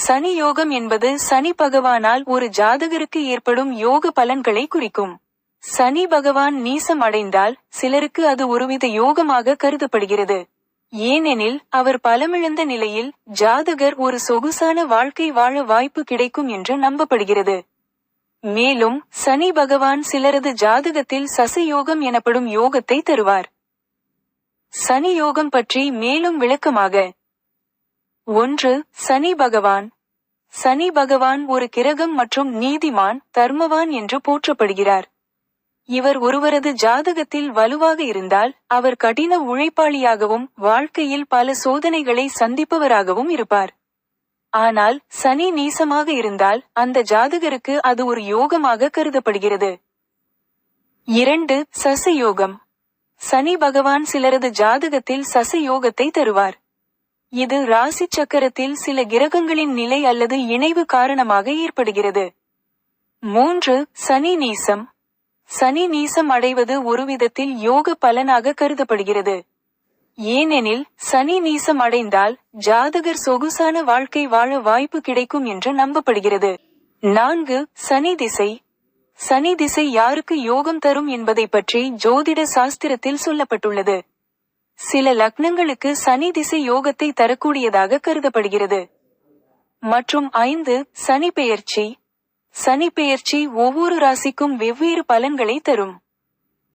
சனி யோகம் என்பது சனி பகவானால் ஒரு ஜாதகருக்கு ஏற்படும் யோக பலன்களை குறிக்கும். சனி பகவான் நீசம் அடைந்தால் சிலருக்கு அது ஒருவித யோகமாக கருதப்படுகிறது. ஏனெனில் அவர் பலமிழந்த நிலையில் ஜாதகர் ஒரு சொகுசான வாழ்க்கை வாழ வாய்ப்பு கிடைக்கும் என்று நம்பப்படுகிறது. மேலும் சனி பகவான் சிலரது ஜாதகத்தில் சசயோகம் எனப்படும் யோகத்தை தருவார். சனி யோகம் பற்றி மேலும் விளக்கமாக. 1. சனி பகவான். சனி பகவான் ஒரு கிரகம் மற்றும் நீதிமான், தர்மவான் என்று போற்றப்படுகிறார். இவர் ஒருவரது ஜாதகத்தில் வலுவாக இருந்தால் அவர் கடின உழைப்பாளியாகவும் வாழ்க்கையில் பல சோதனைகளை சந்திப்பவராகவும் இருப்பார். ஆனால் சனி நீசமாக இருந்தால் அந்த ஜாதகருக்கு அது ஒரு யோகமாக கருதப்படுகிறது. 2. சசயோகம். சனி பகவான் சிலரது ஜாதகத்தில் சசயோகத்தை தருவார். இது ராசி சக்கரத்தில் சில கிரகங்களின் நிலை அல்லது இணைவு காரணமாக ஏற்படுகிறது. 3. சனி நீசம். சனி நீசம் அடைவது ஒருவிதத்தில் யோக பலனாக கருதப்படுகிறது. ஏனெனில் சனி நீசம் அடைந்தால் ஜாதகர் சொகுசான வாழ்க்கை வாழ வாய்ப்பு கிடைக்கும் என்று நம்பப்படுகிறது. 4. சனி திசை. சனி திசை யாருக்கு யோகம் தரும் என்பதை பற்றி ஜோதிட சாஸ்திரத்தில் சொல்லப்பட்டுள்ளது. சில லக்னங்களுக்கு சனி திசை யோகத்தை தரக்கூடியதாக கருதப்படுகிறது. மற்றும் 5. சனி பெயர்ச்சி. சனி பெயர்ச்சி ஒவ்வொரு ராசிக்கும் வெவ்வேறு பலன்களை தரும்.